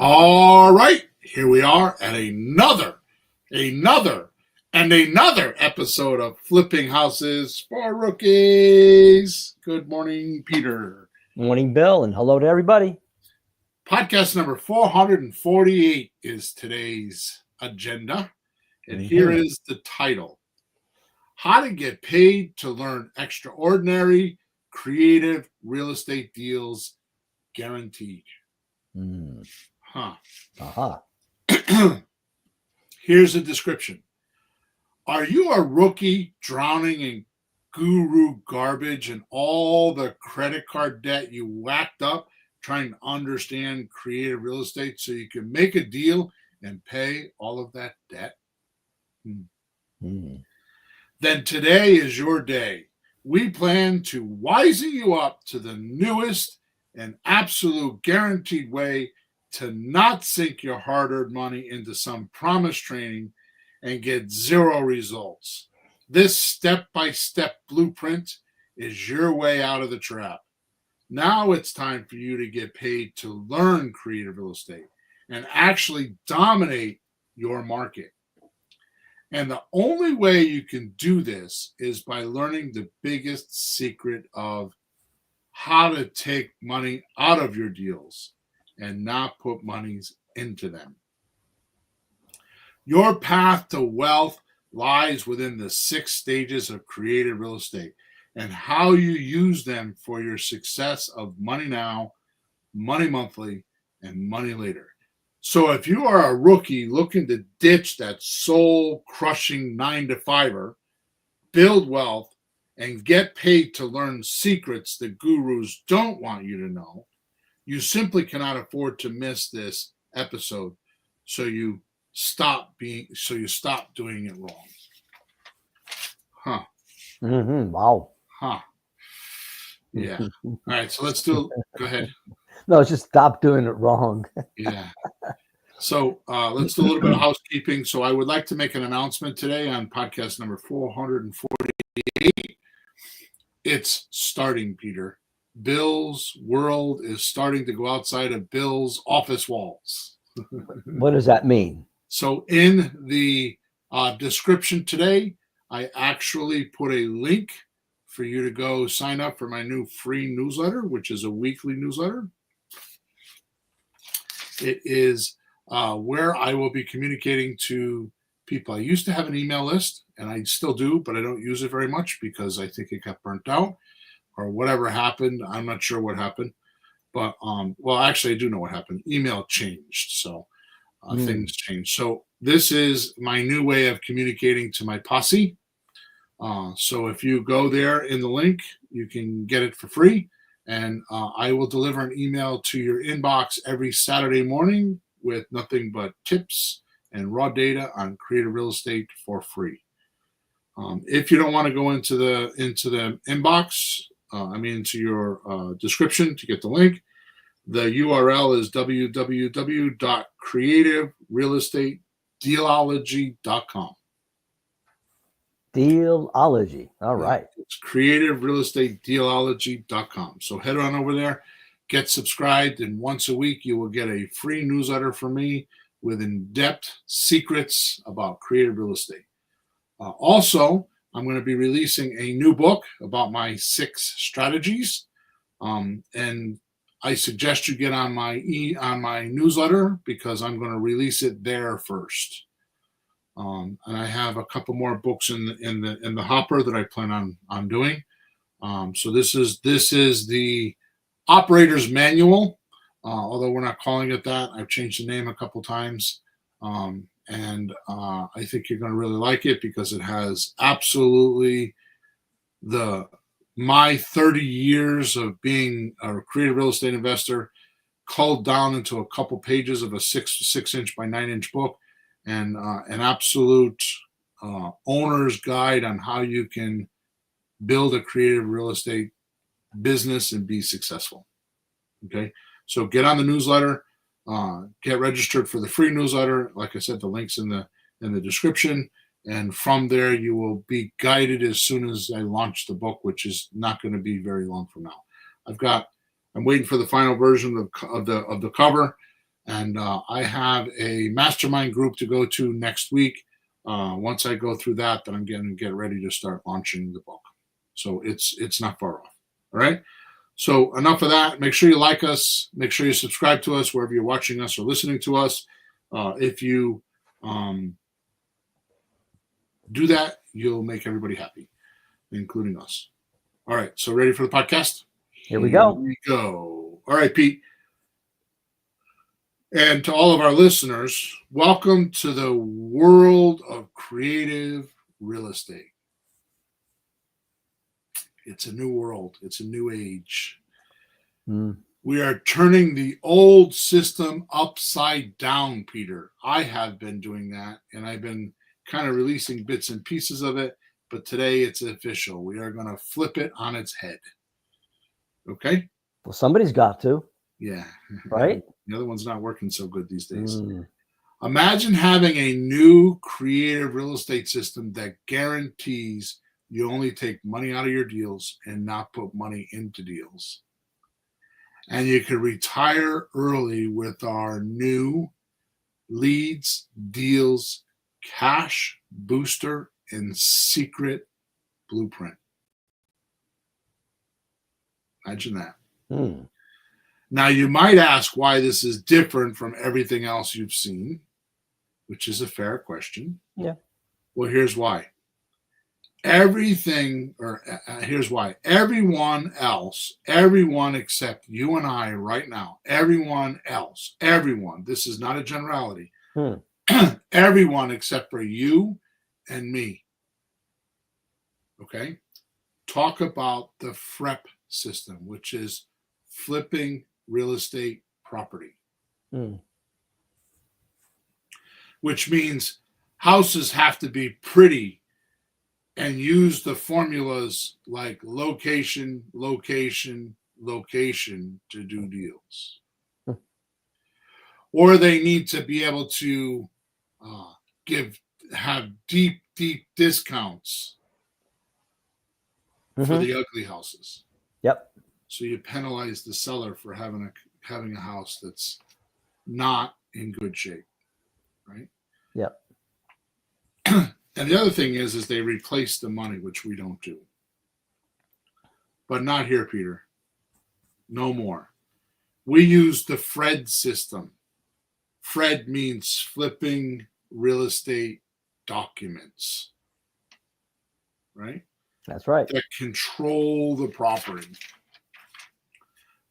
All right, here we are at another episode of Flipping Houses for Rookies. Good morning, Peter. Morning, Bill, and hello to everybody. Podcast number 448 is today's agenda, and here is the title: How to Get Paid to Learn Extraordinary Creative Real Estate Deals Guaranteed. Here's a description. Are you a rookie drowning in guru garbage and all the credit card debt you whacked up trying to understand creative real estate so you can make a deal and pay all of that debt? Then today is your day. We plan to wisen you up to the newest and absolute guaranteed way to not sink your hard-earned money into some promised training and get zero results. This step-by-step blueprint is your way out of the trap. Now it's time for you to get paid to learn creative real estate and actually dominate your market. And the only way you can do this is by learning the biggest secret of how to take money out of your deals and not put monies into them. Your path to wealth lies within the 6 stages of creative real estate and how you use them for your success of money now, money monthly, and money later. So if you are a rookie looking to ditch that soul-crushing 9-to-5er, build wealth, and get paid to learn secrets that gurus don't want you to know, you simply cannot afford to miss this episode. So you stop doing it wrong. Wow. Yeah. All right. So let's do. Go ahead. No, just stop doing it wrong. Yeah. So let's do a little bit of housekeeping. So I would like to make an announcement today on podcast number 448. It's starting, Peter. Bill's world is starting to go outside of Bill's office walls. What does that mean? So in the description today, I actually put a link for you to go sign up for my new free newsletter, which is a weekly newsletter. It is where I will be communicating to people. I used to have an email list, and I still do, but I don't use it very much because I think it got burnt out or whatever happened. I'm not sure what happened, but well, actually I do know what happened. Email changed, so things changed. So this is my new way of communicating to my posse. So if you go there in the link, you can get it for free, and I will deliver an email to your inbox every Saturday morning with nothing but tips and raw data on creative real estate for free. If you don't want to go into the inbox, into your description to get the link, the URL is www.creativerealestatedealology.com. Dealology. All right. It's creativerealestatedealology.com. So head on over there, get subscribed, and once a week you will get a free newsletter from me with in-depth secrets about creative real estate. Also, I'm going to be releasing a new book about my 6 strategies, and I suggest you get on my newsletter because I'm going to release it there first. And I have a couple more books in the hopper that I plan on doing. So this is the operator's manual, although we're not calling it that. I've changed the name a couple times. And I think you're going to really like it because it has absolutely my 30 years of being a creative real estate investor culled down into a couple pages of a 6-inch by 9-inch book, and an absolute owner's guide on how you can build a creative real estate business and be successful. Okay, so get on the newsletter. Get registered for the free newsletter. Like I said, the link's in the description, and from there you will be guided as soon as I launch the book, which is not going to be very long from now. I'm waiting for the final version of the cover, And I have a mastermind group to go to next week. Once I go through that, then I'm going to get ready to start launching the book. So it's not far off. All right. So enough of that. Make sure you like us. Make sure you subscribe to us wherever you're watching us or listening to us. If you do that, you'll make everybody happy, including us. All right. So ready for the podcast? Here we go. Here we go. All right, Pete. And to all of our listeners, welcome to the world of creative real estate. It's a new world. It's a new age. We are turning the old system upside down, Peter. I have been doing that, and I've been kind of releasing bits and pieces of it, but today it's official. We are going to flip it on its head. Okay? Well, somebody's got to. Yeah. Right? The other one's not working so good these days. Imagine having a new creative real estate system that guarantees you only take money out of your deals and not put money into deals. And you can retire early with our new leads, deals, cash booster, and secret blueprint. Imagine that. Now, you might ask why this is different from everything else you've seen, which is a fair question. Yeah. Well, here's why. Here's why. Everyone except you and I right now, everyone, this is not a generality. Everyone except for you and me. Okay? Talk about the FREP system, which is flipping real estate property. Which means houses have to be pretty and use the formulas like location, location, location to do deals. Or they need to be able to have deep discounts for the ugly houses. Yep. So you penalize the seller for having a house that's not in good shape, right? Yep. And the other thing is they replace the money, which we don't do. But not here, Peter. No more. We use the FRED system. FRED means flipping real estate documents, right? That's right. That control the property,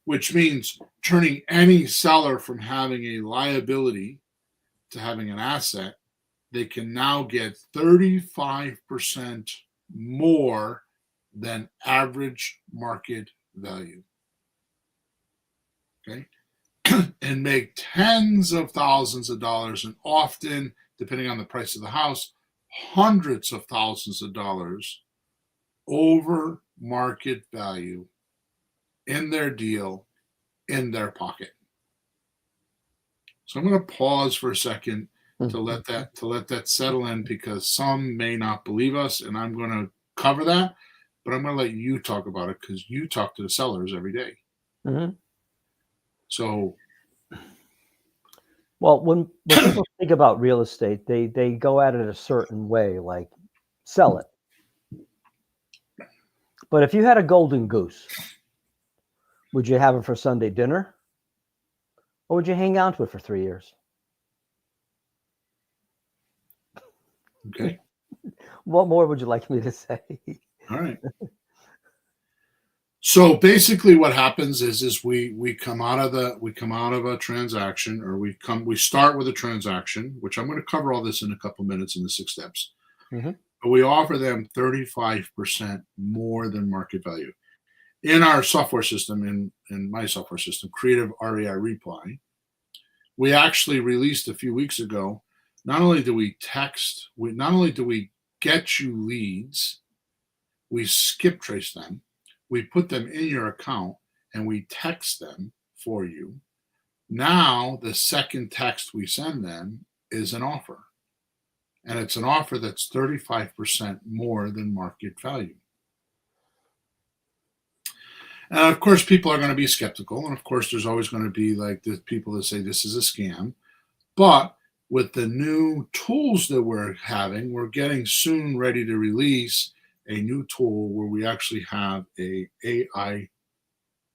which means turning any seller from having a liability to having an asset. They can now get 35% more than average market value. Okay? And make tens of thousands of dollars, and often, depending on the price of the house, hundreds of thousands of dollars over market value in their deal, in their pocket. So I'm going to pause for a second to let that settle in, because some may not believe us, and I'm going to cover that, but I'm going to let you talk about it because you talk to the sellers every day. So, well, when people think about real estate, they go at it a certain way, like sell it. But if you had a golden goose, would you have it for Sunday dinner, or would you hang on to it for 3 years? Okay. What more would you like me to say? All right. So basically what happens is we come out of a transaction, or we start with a transaction, which I'm going to cover all this in a couple minutes in the 6 steps. But we offer them 35% more than market value. In our software system, in my software system, Creative REI Reply, we actually released a few weeks ago. Not only do we get you leads, we skip trace them, we put them in your account, and we text them for you. Now, the second text we send them is an offer. And it's an offer that's 35% more than market value. And of course, people are going to be skeptical. And of course, there's always going to be like the people that say this is a scam. But with the new tools that we're having, we're getting soon ready to release a new tool where we actually have a AI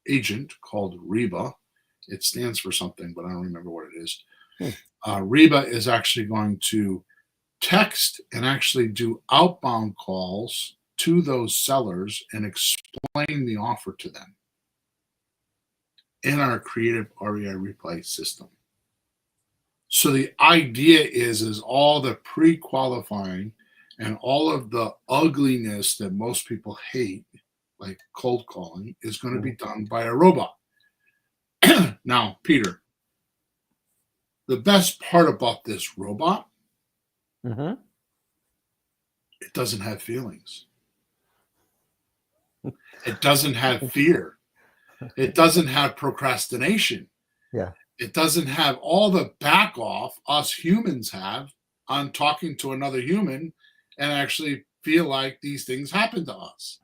agent called Reba. It stands for something, but I don't remember what it is. Hmm. Reba is actually going to text and actually do outbound calls to those sellers and explain the offer to them in our creative REI replay system. So the idea is all the pre-qualifying and all of the ugliness that most people hate, like cold calling, is going to be done by a robot. Now, Peter, the best part about this robot, Mm-hmm. it doesn't have feelings. It doesn't have fear. It doesn't have procrastination. Yeah. It doesn't have all the back off us humans have on talking to another human and actually feel like these things happen to us.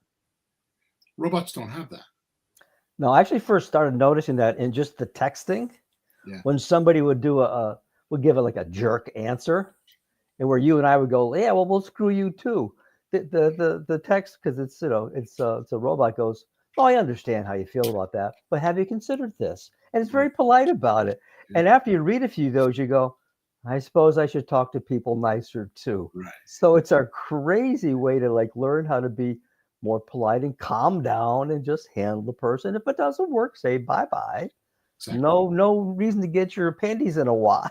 Robots don't have that. No, I actually first started noticing that in just the texting. Yeah. When somebody would do would give it like a jerk answer, and where you and I would go, yeah, well, we'll screw you too. The text, because it's it's a robot, goes, oh, I understand how you feel about that, but have you considered this? And it's very polite about it. Yeah. And after you read a few of those, you go, I suppose I should talk to people nicer too. Right. So it's a crazy way to like learn how to be more polite and calm down and just handle the person. If it doesn't work, say bye-bye. Exactly. No reason to get your panties in a wad.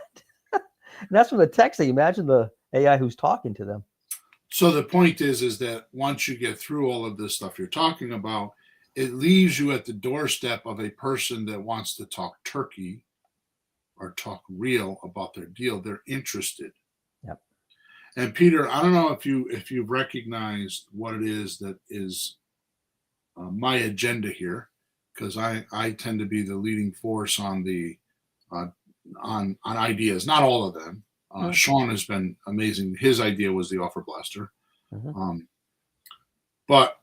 And that's from the texting. Imagine the AI who's talking to them. So the point is that once you get through all of this stuff you're talking about, it leaves you at the doorstep of a person that wants to talk turkey or talk real about their deal. They're interested. Yep. And Peter, I don't know if you've recognized what it is that is my agenda here, because I tend to be the leading force on the on ideas. Not all of them. Sean has been amazing. His idea was the offer blaster. Mm-hmm. But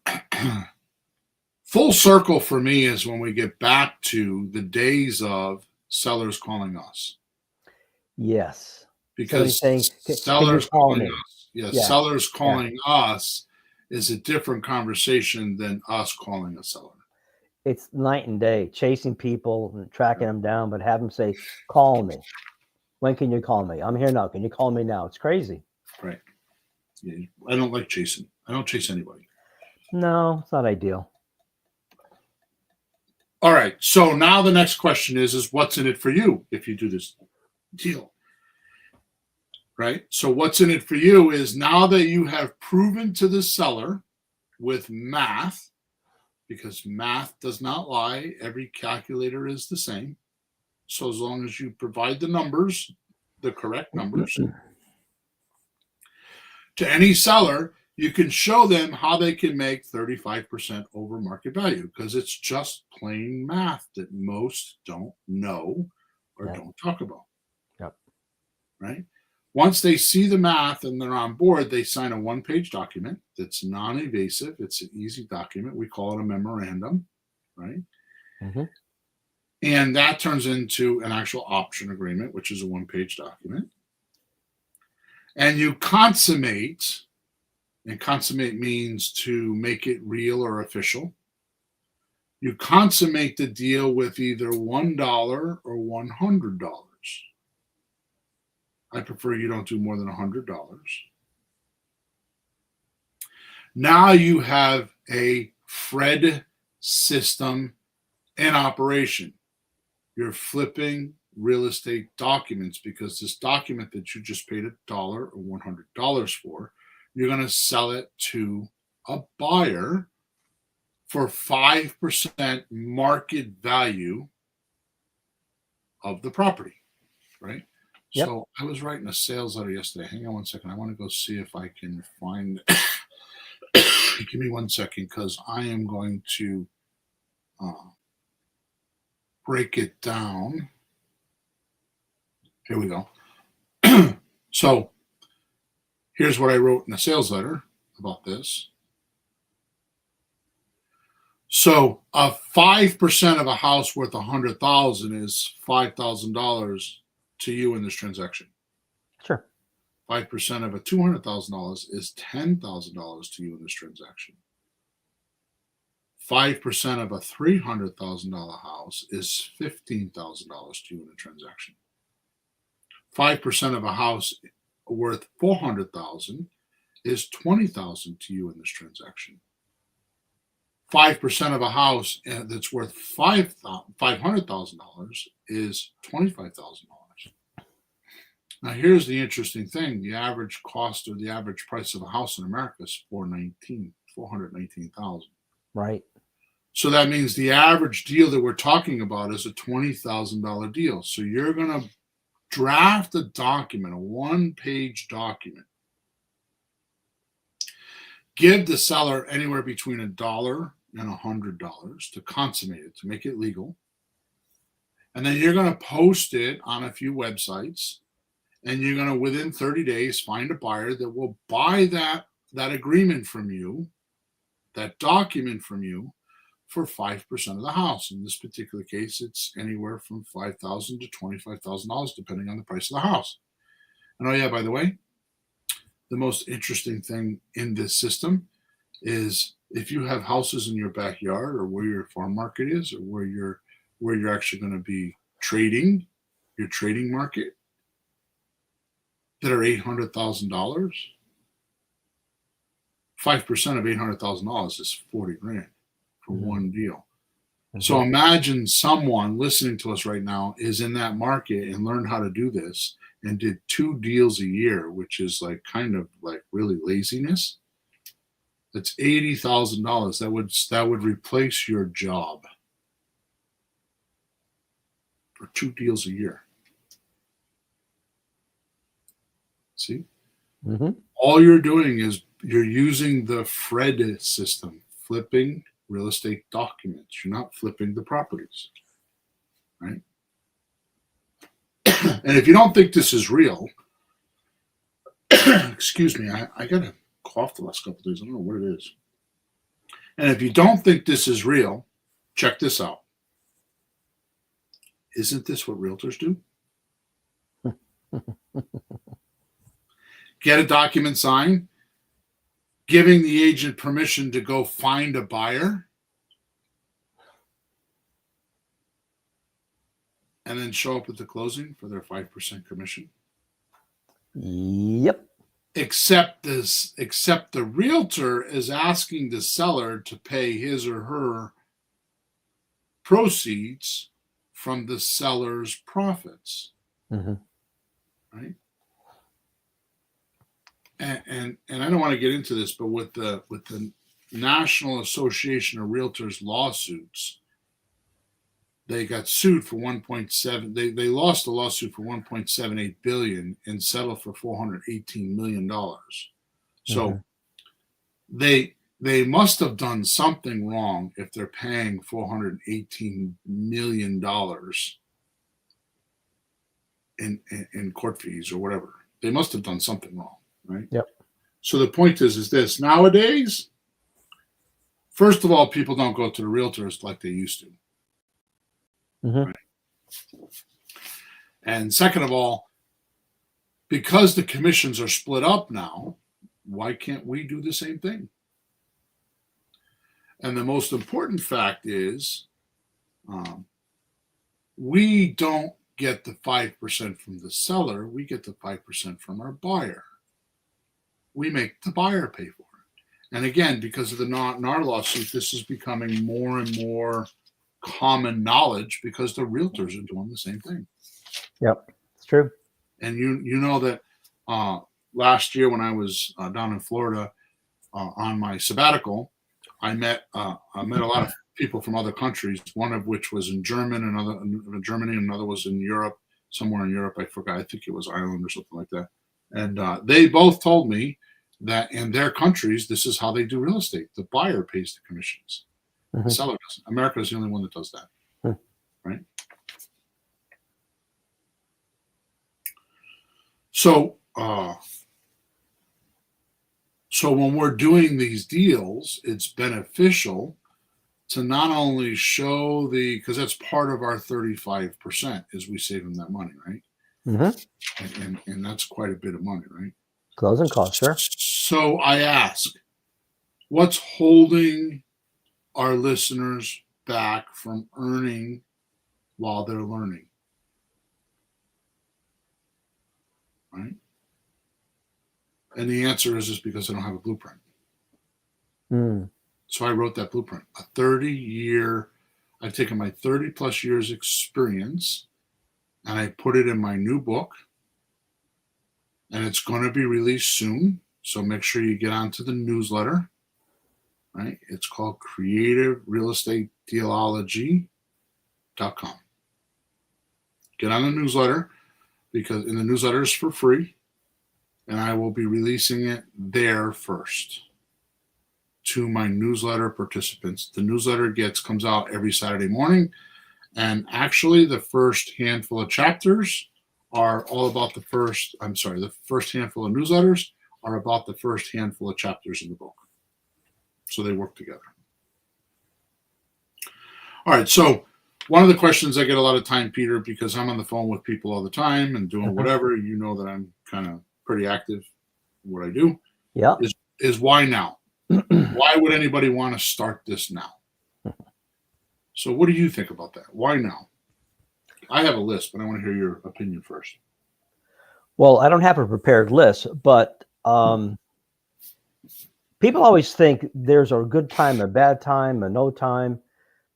full circle for me is when we get back to the days of sellers calling us. Yes. Because saying, sellers calling us, Yeah. sellers calling us is a different conversation than us calling a seller. It's night and day, chasing people and tracking them down, but have them say, call me. When can you call me? I'm here now. Can you call me now? It's crazy. Right. Yeah, I don't like chasing. I don't chase anybody. No, it's not ideal. All right. So now the next question is what's in it for you if you do this deal? Right. So what's in it for you is now that you have proven to the seller with math, because math does not lie, every calculator is the same. So as long as you provide the numbers, the correct numbers, to any seller, you can show them how they can make 35% over market value, because it's just plain math that most don't know or don't talk about. Yep. Right? Once they see the math and they're on board, they sign a one-page document that's non-evasive. It's an easy document. We call it a memorandum, right? Mm-hmm. And that turns into an actual option agreement, which is a one-page document. And you consummate, and consummate means to make it real or official. You consummate the deal with either $1 or $100. I prefer you don't do more than $100. Now you have a Fred system in operation. You're flipping real estate documents, because this document that you just paid $1 or $100 for, you're going to sell it to a buyer for 5% market value of the property, right? Yep. So I was writing a sales letter yesterday. Hang on one second. I want to go see if I can find. Give me 1 second, because I am going to break it down. Here we go. So here's what I wrote in the sales letter about this. So 5% of a house worth 100,000 is $5,000 to you in this transaction. Sure. 5% of a $200,000 is $10,000 to you in this transaction. 5% of a $300,000 house is $15,000 to you in a transaction. 5% of a house worth $400,000 is $20,000 to you in this transaction. 5% of a house that's worth $500,000 is $25,000. Now, here's the interesting thing: the average cost or the average price of a house in America is $419,000. Right. So that means the average deal that we're talking about is a $20,000 deal. So you're going to draft a document, a one-page document, give the seller anywhere between $1 and $100 to consummate it, to make it legal. And then you're going to post it on a few websites, and you're going to, within 30 days, find a buyer that will buy that agreement from you, that document from you, for 5% of the house. In this particular case, it's anywhere from $5,000 to $25,000, depending on the price of the house. And oh yeah, by the way, the most interesting thing in this system is if you have houses in your backyard, or where your farm market is, or where you're actually going to be trading, your trading market, that are $800,000, 5% of $800,000 is 40 grand for one deal. So imagine someone listening to us right now is in that market and learned how to do this and did 2 deals a year, which is like kind of like really laziness. That's $80,000. That would replace your job for 2 deals a year. See? All you're doing is you're using the FRED system, flipping real estate documents. You're not flipping the properties, right? And if you don't think this is real, excuse me, I got a cough the last couple of days. I don't know what it is. And if you don't think this is real, check this out. Isn't this what realtors do? Get a document signed, giving the agent permission to go find a buyer, and then show up at the closing for their 5% commission. Yep. Except the realtor is asking the seller to pay his or her proceeds from the seller's profits. Right? And I don't want to get into this, but with the National Association of Realtors lawsuits, they got sued for 1.7. They lost a lawsuit for 1.78 billion and settled for $418 million. So they must have done something wrong if they're paying $418 million in court fees or whatever. They must have done something wrong. Right? Yep. So the point is this: nowadays, first of all, people don't go to the realtors like they used to. Right? And second of all, because the commissions are split up now, why can't we do the same thing? And the most important fact is, we don't get the 5% from the seller, we get the 5% from our buyer. We make the buyer pay for it. And again, because of the NAR lawsuit, this is becoming more and more common knowledge because the realtors are doing the same thing. Yep, it's true. And you know that last year when I was down in Florida on my sabbatical, I met a lot of people from other countries, one of which was in Germany, another was in Europe, somewhere in Europe. I forgot. I think it was Ireland or something like that. And they both told me that in their countries, this is how they do real estate. The buyer pays the commissions. The seller doesn't. America is the only one that does that. Right? So when we're doing these deals, it's beneficial to not only show because that's part of our 35% is we save them that money, right? Mm-hmm. And that's quite a bit of money, right? Closing costs, sure. So I ask, what's holding our listeners back from earning while they're learning? Right? And the answer is because I don't have a blueprint. Mm. So I wrote that blueprint. I've taken my 30 plus years experience and I put it in my new book. And it's going to be released soon. So make sure you get onto the newsletter. Right? It's called creativerealestatedealology.com. Get on the newsletter because in the newsletter is for free. And I will be releasing it there first to my newsletter participants. The newsletter comes out every Saturday morning. And actually the first handful of chapters are all about the first handful of newsletters are about the first handful of chapters in the book. So they work together. All right. So one of the questions I get a lot of time, Peter, because I'm on the phone with people all the time and doing whatever, you know that I'm kind of pretty active in what I do. Yeah. Is why now? Why would anybody want to start this now? So what do you think about that? Why now? I have a list, but I want to hear your opinion first. Well, I don't have a prepared list, but people always think there's a good time, a bad time, a no time,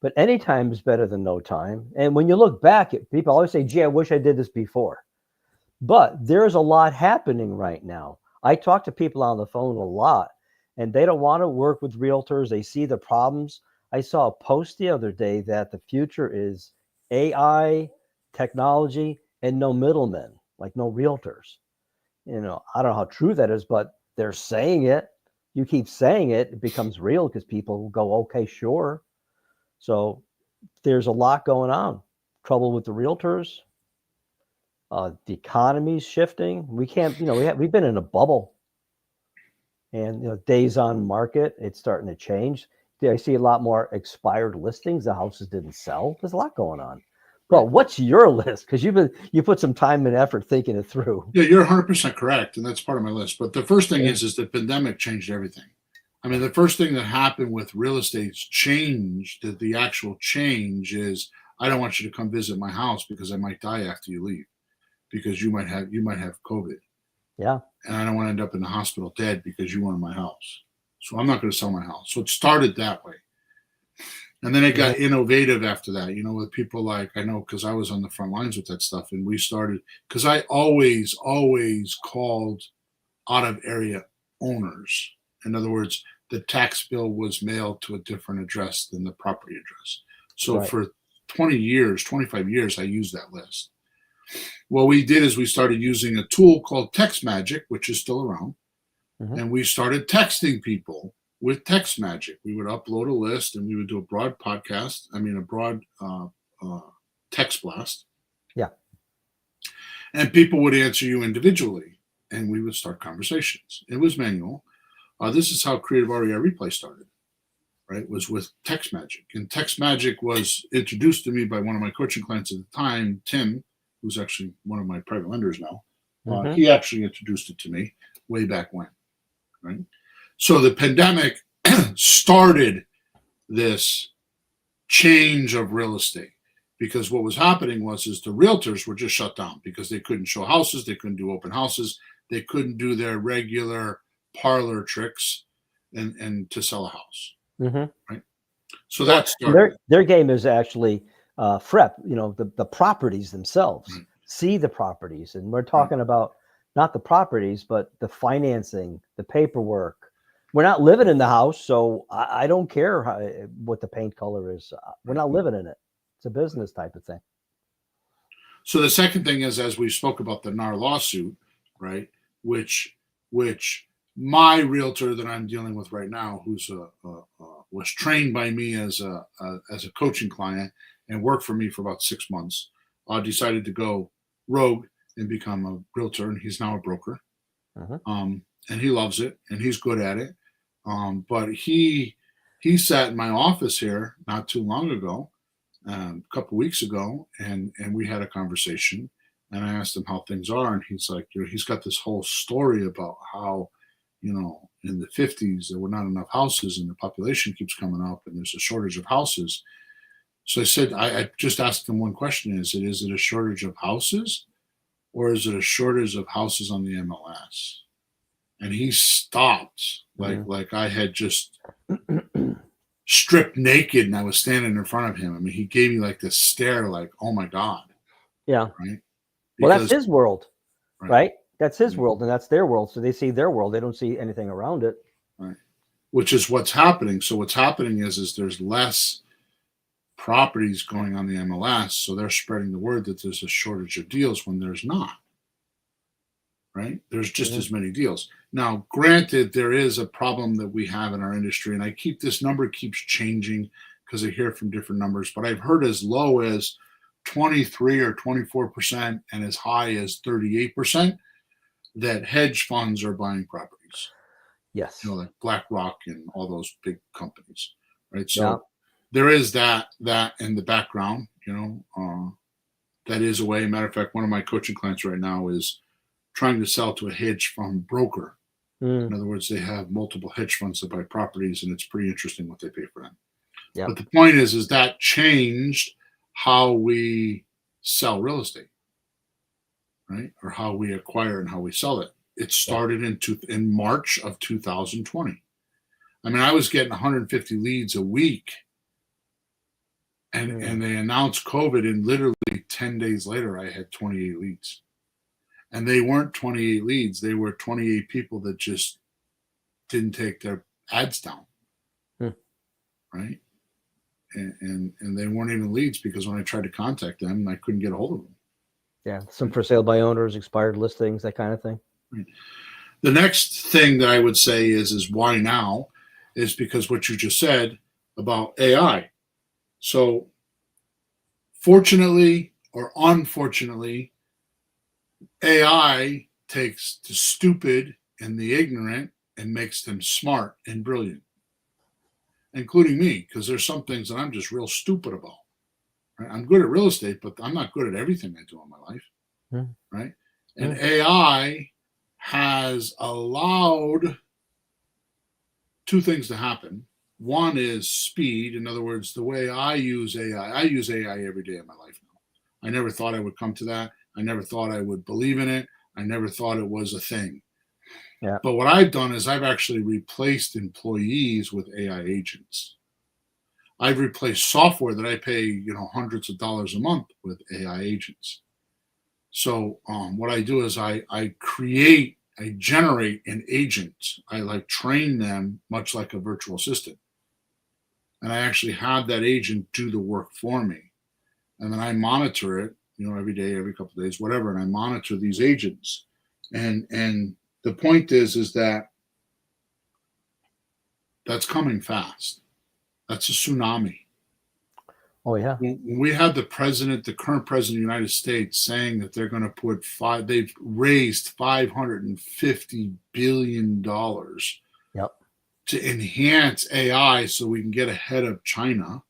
but any time is better than no time. And when you look back, people always say, gee, I wish I did this before. But there's a lot happening right now. I talk to people on the phone a lot, and they don't want to work with realtors. They see the problems. I saw a post the other day that the future is AI, technology, and no middlemen, like no realtors. You know, I don't know how true that is, but they're saying it. You keep saying it, it becomes real because people will go, okay, sure. So there's a lot going on. Trouble with the realtors. The economy's shifting. We can't, we've been in a bubble, and days on market, it's starting to change. I see a lot more expired listings. The houses didn't sell. There's a lot going on. But what's your list? Because you put some time and effort thinking it through. Yeah, you're 100% correct, and that's part of my list. But the first thing is the pandemic changed everything. I mean, the first thing that happened with real estate's change, the actual change is, I don't want you to come visit my house because I might die after you leave, because you might have COVID. Yeah. And I don't want to end up in the hospital dead because you wanted my house. So I'm not going to sell my house. So it started that way. And then it got innovative after that, with people like, I know because I was on the front lines with that stuff. And we started, because I always called out of area owners. In other words, the tax bill was mailed to a different address than the property address. So for 25 years, I used that list. What we did is we started using a tool called Text Magic, which is still around. And we started texting people with Text Magic. We would upload a list and we would do a broad text blast. Yeah. And people would answer you individually and we would start conversations. It was manual. This is how Creative REI Replay started, right? Was with Text Magic. And Text Magic was introduced to me by one of my coaching clients at the time, Tim, who's actually one of my private lenders now. He actually introduced it to me way back when, right? So the pandemic started this change of real estate, because what was happening was the realtors were just shut down because they couldn't show houses, they couldn't do open houses, they couldn't do their regular parlor tricks and to sell a house, right? So that started. Their game is actually FREP, the properties themselves. See the properties, and we're talking about not the properties, but the financing, the paperwork. We're not living in the house, so I don't care what the paint color is. We're not living in it. It's a business type of thing. So the second thing is, as we spoke about the NAR lawsuit, right, which my realtor that I'm dealing with right now, who's was trained by me as a coaching client and worked for me for about 6 months, decided to go rogue and become a realtor, and he's now a broker. And he loves it and he's good at it. But he he sat in my office here not too long ago, a couple weeks ago, and we had a conversation. And I asked him how things are, and he's like, he's got this whole story about how, in the 50s there were not enough houses, and the population keeps coming up, and there's a shortage of houses. So I said, I just asked him one question: is it a shortage of houses, or is it a shortage of houses on the MLS? And he stopped, like I had just stripped naked and I was standing in front of him. I mean, he gave me like this stare, like, oh my God. Yeah. Right. Well, that's his world, right? That's his Mhm. world, and that's their world. So they see their world. They don't see anything around it. Right. Which is what's happening. So what's happening is there's less properties going on the MLS. So they're spreading the word that there's a shortage of deals when there's not. Right. There's just as many deals. Now, granted, there is a problem that we have in our industry, and this number keeps changing because I hear from different numbers, but I've heard as low as 23 or 24% and as high as 38% that hedge funds are buying properties. Yes. Like BlackRock and all those big companies, right? So Yeah. there is that in the background, that is a way. Matter of fact, one of my coaching clients right now is trying to sell to a hedge fund broker. In other words, they have multiple hedge funds that buy properties, and it's pretty interesting what they pay for them. Yep. But the point is that changed how we sell real estate, right? Or how we acquire and how we sell it. It started in March of 2020. I mean, I was getting 150 leads a week, and they announced COVID, and literally 10 days later, I had 28 leads. And they weren't 28 leads. They were 28 people that just didn't take their ads down. Right. And they weren't even leads because when I tried to contact them, I couldn't get a hold of them. Yeah. Some for sale by owners, expired listings, that kind of thing. Right. The next thing that I would say is why now is because what you just said about AI. So fortunately or unfortunately, AI takes the stupid and the ignorant and makes them smart and brilliant, including me, because there's some things that I'm just real stupid about. Right? I'm good at real estate, but I'm not good at everything I do in my life. Right? And AI has allowed two things to happen. One is speed. In other words, the way I use AI every day of my life now. I never thought I would come to that. I never thought I would believe in it. I never thought it was a thing. Yeah. But what I've done is I've actually replaced employees with AI agents. I've replaced software that I pay, hundreds of dollars a month with AI agents. So what I do is I generate an agent. I train them much like a virtual assistant. And I actually have that agent do the work for me. And then I monitor it, every day, every couple of days, whatever. And I monitor these agents. And the point is that that's coming fast. That's a tsunami. Oh, yeah. When we had the current president of the United States saying that they're going to put they've raised $550 billion to enhance AI so we can get ahead of China.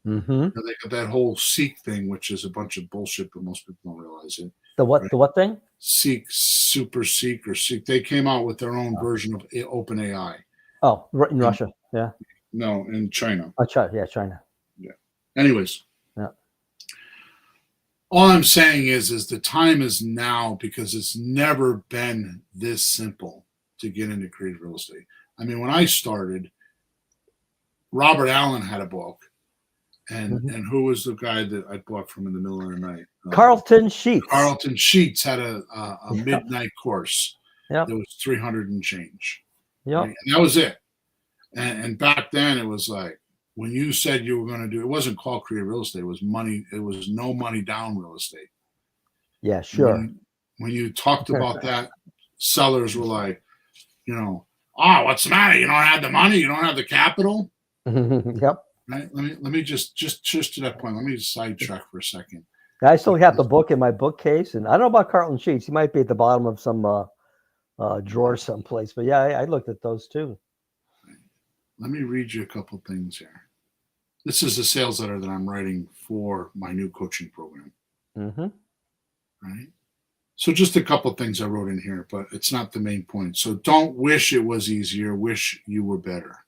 They got that whole Seek thing, which is a bunch of bullshit, but most people don't realize it. The what? Right? The what thing? Seek, Super Seek, or Seek. They came out with their own version of OpenAI. Oh, in Russia. Yeah. No, in China. China. Yeah, China. Yeah. Anyways. Yeah. All I'm saying is the time is now because it's never been this simple to get into creative real estate. I mean, when I started, Robert Allen had a book. And who was the guy that I bought from in the middle of the night? Carlton Sheets. Carlton Sheets had a midnight course. That was 300 and change. Yeah. Right? And that was it. And back then it was like, when you said you were going to do, it wasn't called creative real estate. It was money. It was no money down real estate. Yeah, sure. When you talked about that, sellers were like, what's the matter? You don't have the money. You don't have the capital. Yep. Right. Let me just to that point. Let me just sidetrack for a second. I still have the book in my bookcase, and I don't know about Carlton Sheets. He might be at the bottom of some drawer someplace. But yeah, I looked at those too. let me read you a couple things here. This is the sales letter that I'm writing for my new coaching program. Mm-hmm. Right. So just a couple things I wrote in here, but it's not the main point. So don't wish it was easier. Wish you were better.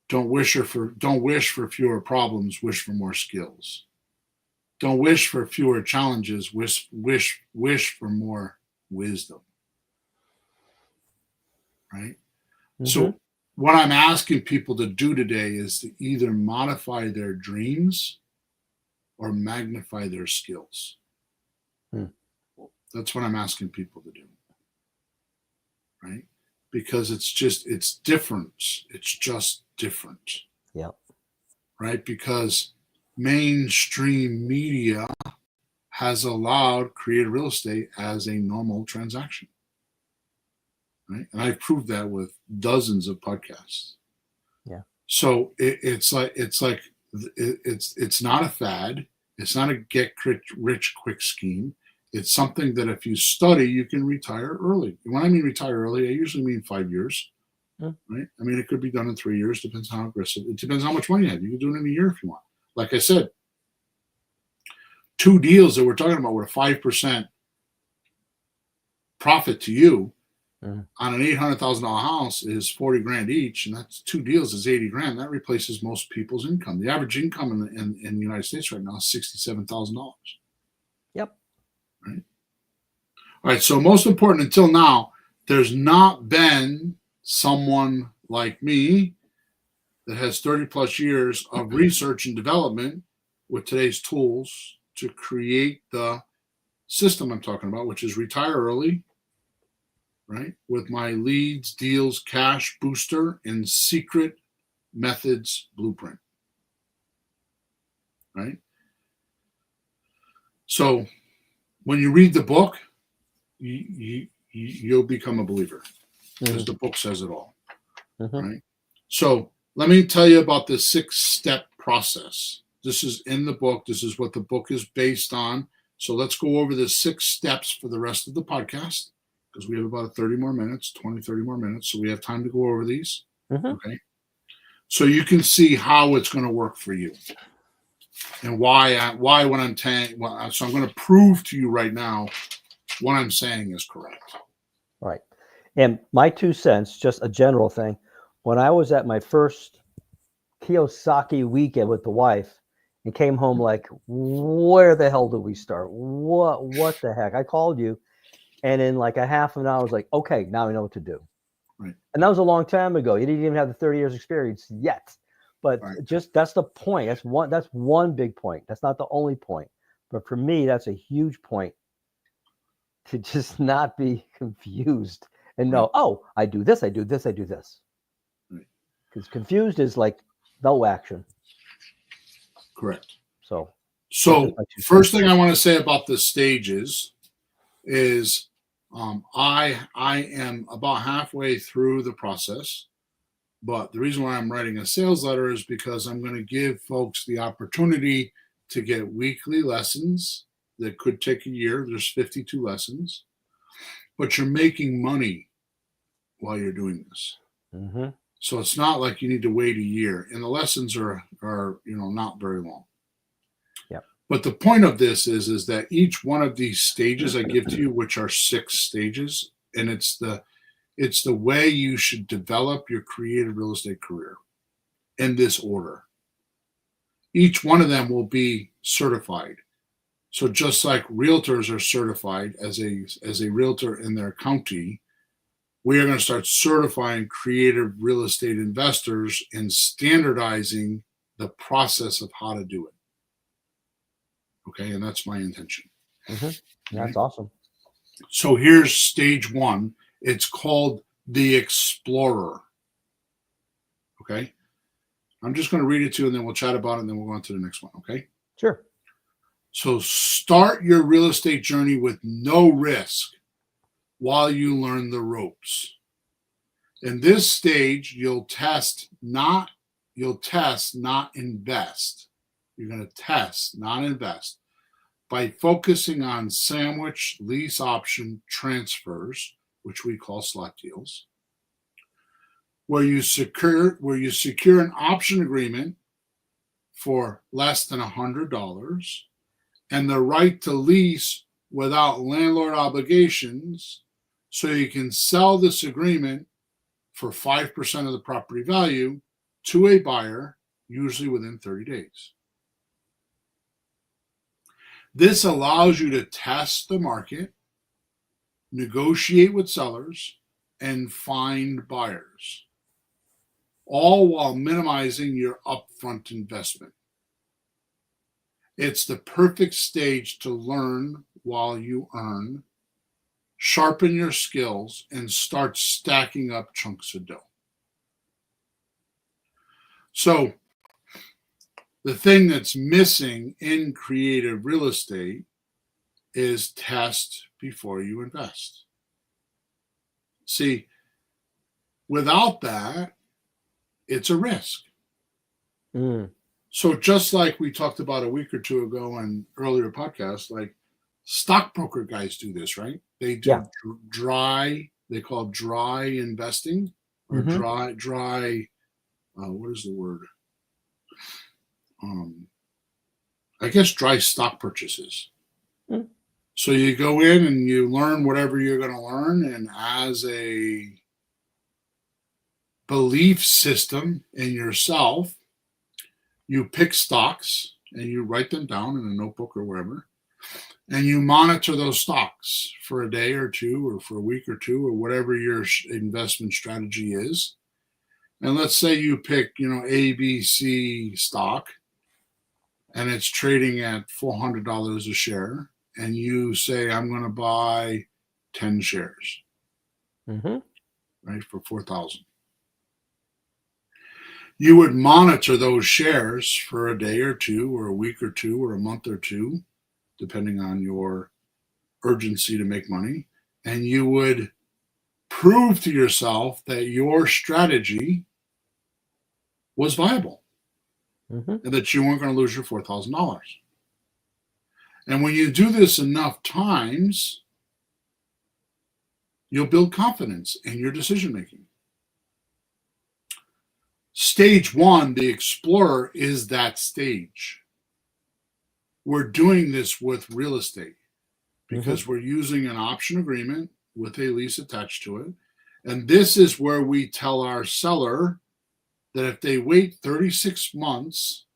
Don't wish for fewer problems. Wish for more skills. Don't wish for fewer challenges. Wish for more wisdom. Right. Mm-hmm. So what I'm asking people to do today is to either modify their dreams or magnify their skills. That's what I'm asking people to do. Right? Because it's different. It's just different. Yep. Right? Because mainstream media has allowed creative real estate as a normal transaction. Right? And I've proved that with dozens of podcasts. Yeah. So it's not a fad. It's not a get rich quick scheme. It's something that if you study, you can retire early. When I mean retire early, I usually mean 5 years. Right? I mean, it could be done in 3 years. Depends how aggressive. It depends how much money you have. You can do it in a year if you want. Like I said, 2 deals that we're talking about with a 5% profit to you on an $800,000 house is 40 grand each, and that's 2 deals is 80 grand. That replaces most people's income. The average income in the United States right now is $67,000. Yep. Right. All right. So most important, until now, there's not been someone like me that has 30 plus years of research and development with today's tools to create the system I'm talking about, which is retire early, right? With my leads, deals, cash booster, and secret methods blueprint, right? So when you read the book, you'll become a believer because the book says it all, right? So let me tell you about the 6-step process. This is in the book. This is what the book is based on. So let's go over the 6 steps for the rest of the podcast because we have about 30 more minutes, 20, 30 more minutes. So we have time to go over these. Okay. So you can see how it's going to work for you and why when I'm saying, so I'm going to prove to you right now what I'm saying is correct. Right. And my 2 cents, just a general thing. When I was at my first Kiyosaki weekend with the wife and came home like, where the hell do we start? What the heck? I called you, and in like a half an hour, I was like, okay, now I know what to do. Right. And that was a long time ago. You didn't even have the 30 years experience yet. But just that's the point. That's one big point. That's not the only point. But for me, that's a huge point to just not be confused and know, oh, I do this, I do this, I do this. Because confused is like no action. Correct. So first thing I want to say about the stages is I am about halfway through the process, but the reason why I'm writing a sales letter is because I'm going to give folks the opportunity to get weekly lessons that could take a year. There's 52 lessons, but you're making money while you're doing this. So it's not like you need to wait a year, and the lessons are not very long. Yep. But the point of this is that each one of these stages I give to you, which are 6 stages, and it's the way you should develop your creative real estate career in this order. Each one of them will be certified. So just like realtors are certified as a realtor in their county, we are going to start certifying creative real estate investors and standardizing the process of how to do it. Okay, and that's my intention. That's awesome. So here's stage 1. It's called the Explorer. Okay, I'm just going to read it to you, and then we'll chat about it, and then we'll go on to the next one. Okay. Sure. So start your real estate journey with no risk while you learn the ropes. In this stage, you'll test, not invest. You're going to test, not invest, by focusing on sandwich lease option transfers, which we call slot deals, where you secure an option agreement for less than $100 and the right to lease without landlord obligations, so you can sell this agreement for 5% of the property value to a buyer, usually within 30 days. This allows you to test the market, negotiate with sellers, and find buyers, all while minimizing your upfront investment. It's the perfect stage to learn while you earn, sharpen your skills, and start stacking up chunks of dough. So, the thing that's missing in creative real estate is test before you invest. See, without that, it's a risk. So just like we talked about a week or two ago in earlier podcasts, like stockbroker guys do this, right? They do dry, they call dry investing, or dry, what is the word? I guess dry stock purchases. So you go in and you learn whatever you're going to learn, and as a belief system in yourself, you pick stocks and you write them down in a notebook or wherever, and you monitor those stocks for a day or two, or for a week or two, or whatever your investment strategy is. And let's say you pick, ABC stock, and it's trading at $400 a share, and you say, I'm going to buy 10 shares, right, for $4,000. You would monitor those shares for a day or two, or a week or two, or a month or two, depending on your urgency to make money. And you would prove to yourself that your strategy was viable, and that you weren't going to lose your $4,000. And when you do this enough times, you'll build confidence in your decision making. Stage one, the explorer, is that stage. We're doing this with real estate because we're using an option agreement with a lease attached to it. And this is where we tell our seller that if they wait 36 months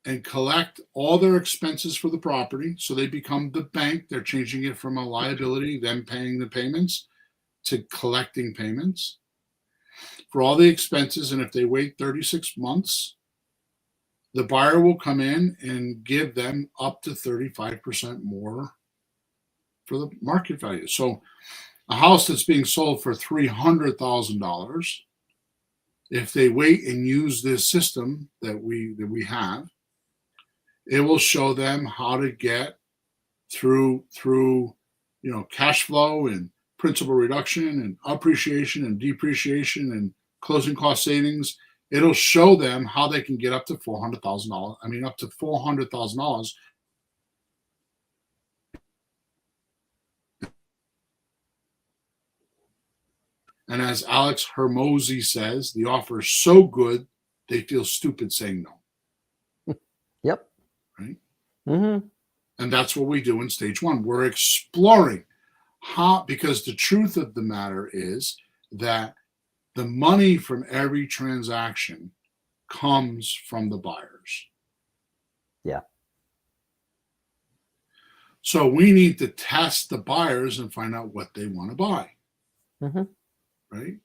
and collect all their expenses for the property, so they become the bank, they're changing it from a liability, them paying the payments, to collecting payments for all the expenses. And if they wait 36 months, the buyer will come in and give them up to 35% more for the market value. So a house that's being sold for $300,000, if they wait and use this system that we have, it will show them how to get through cash flow and principal reduction and appreciation and depreciation and closing cost savings. It'll show them how they can get up to $400,000. I mean, up to $400,000. And as Alex Hermosi says, the offer is so good, they feel stupid saying no. Yep. Right? And that's what we do in stage one. We're exploring how, because the truth of the matter is that the money from every transaction comes from the buyers. Yeah. So we need to test the buyers and find out what they want to buy. Right?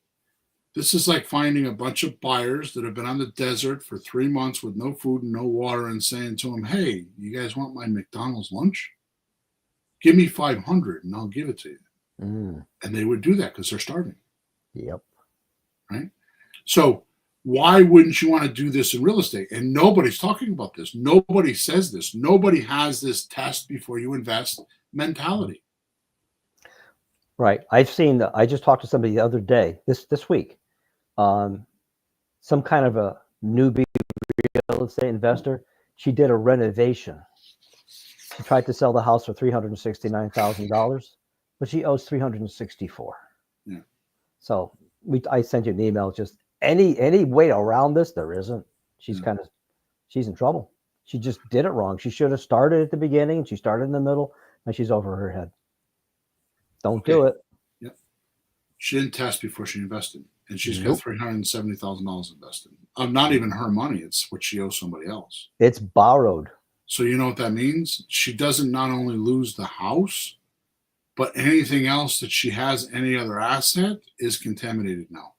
This is like finding a bunch of buyers that have been on the desert for 3 months with no food and no water and saying to them, hey, you guys want my McDonald's lunch? Give me $500 and I'll give it to you. And they would do that because they're starving. Yep. Right? So why wouldn't you want to do this in real estate? And nobody's talking about this. Nobody says this. Nobody has this test before you invest mentality. Right. I just talked to somebody the other day, this week, some kind of a newbie real estate investor. She did a renovation. She tried to sell the house for $369,000, but she owes $364,000. Yeah. So I sent you an email. Just any way around this, there isn't. She's she's in trouble. She just did it wrong. She should have started at the beginning. She started in the middle, and she's over her head. Don't do it. Yep. She didn't test before she invested, and she's got $370,000 invested. Not even her money; it's what she owes somebody else. It's borrowed. So you know what that means? She doesn't not only lose the house, but anything else that she has, any other asset, is contaminated now.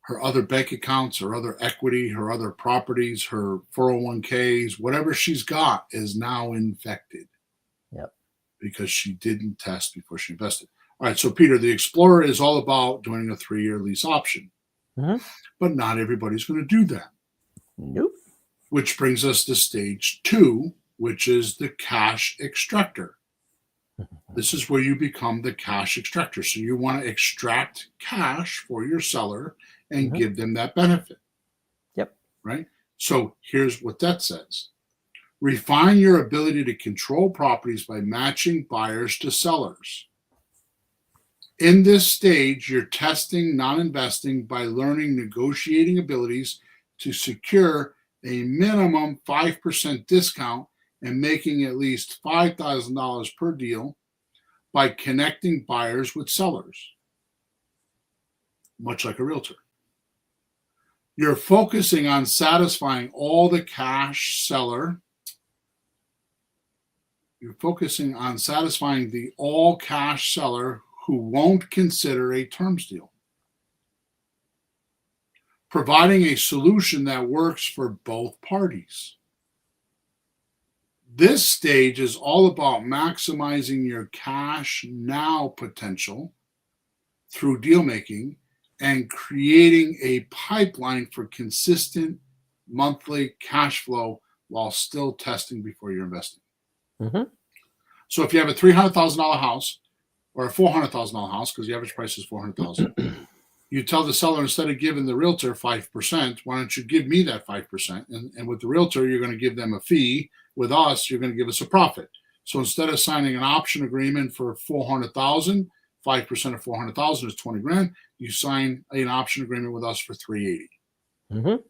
Her other bank accounts, her other equity, her other properties, her 401ks, whatever she's got is now infected. Yep. Because she didn't test before she invested. All right, so Peter, the Explorer is all about doing a 3-year lease option. But not everybody's going to do that. Nope. Which brings us to stage 2, which is the cash extractor. This is where you become the cash extractor. So you want to extract cash for your seller and give them that benefit. Yep. Right? So here's what that says. Refine your ability to control properties by matching buyers to sellers. In this stage, you're testing non-investing by learning negotiating abilities to secure a minimum 5% discount and making at least $5,000 per deal by connecting buyers with sellers, much like a realtor. You're focusing on satisfying all the cash seller. You're focusing on satisfying the all-cash seller who won't consider a terms deal. Providing a solution that works for both parties. This stage is all about maximizing your cash now potential through deal making and creating a pipeline for consistent monthly cash flow while still testing before you're investing. So if you have a $300,000 house or a $400,000 house, because the average price is $400,000, you tell the seller, instead of giving the realtor 5%, why don't you give me that 5%? And with the realtor, you're going to give them a fee. With us, you're going to give us a profit. So instead of signing an option agreement for $400,000, 5% of $400,000 is $20,000. You sign an option agreement with us for $380,000.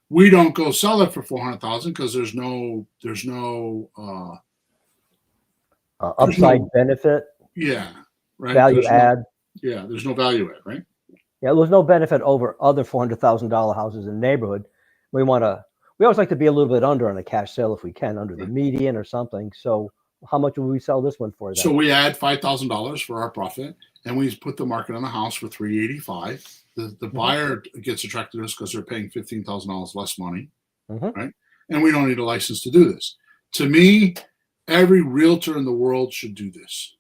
We don't go sell it for $400,000 because there's no upside benefit. Yeah, right. Value add. There's no value add, right? Yeah, there's no benefit over other $400,000 houses in the neighborhood. We always like to be a little bit under on a cash sale if we can, under the median or something. So how much will we sell this one for then? So we add $5,000 for our profit, and we put the market on the house for $385,000. The buyer gets attracted to us because they're paying $15,000 less money, right? And we don't need a license to do this. To me, every realtor in the world should do this.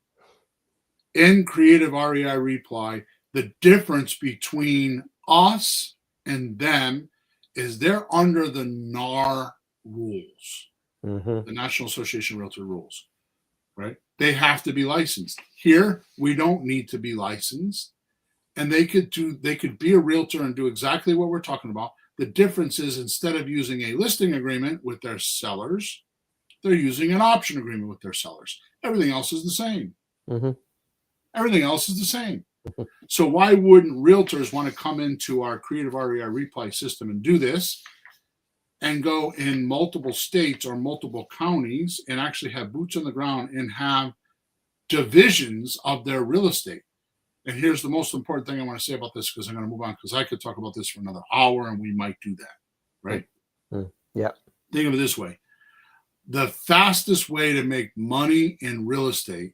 In Creative REI Reply, the difference between us and them is they're under the NAR rules, the National Association of Realtor rules, right? They have to be licensed. Here, we don't need to be licensed, and they could be a realtor and do exactly what we're talking about. The difference is, instead of using a listing agreement with their sellers, they're using an option agreement with their sellers. Everything else is the same. Everything else is the same. So why wouldn't realtors want to come into our Creative REI Reply system and do this and go in multiple states or multiple counties and actually have boots on the ground and have divisions of their real estate? And here's the most important thing I want to say about this, because I'm going to move on, because I could talk about this for another hour and we might do that, right? Yeah. Think of it this way. The fastest way to make money in real estate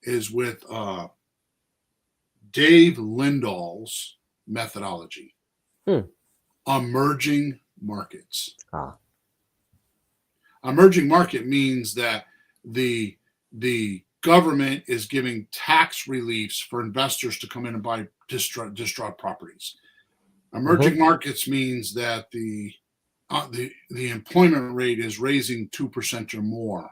is with Dave Lindahl's methodology. Emerging markets. Emerging market means that the government is giving tax reliefs for investors to come in and buy distraught properties. Emerging markets means that the employment rate is raising 2% or more,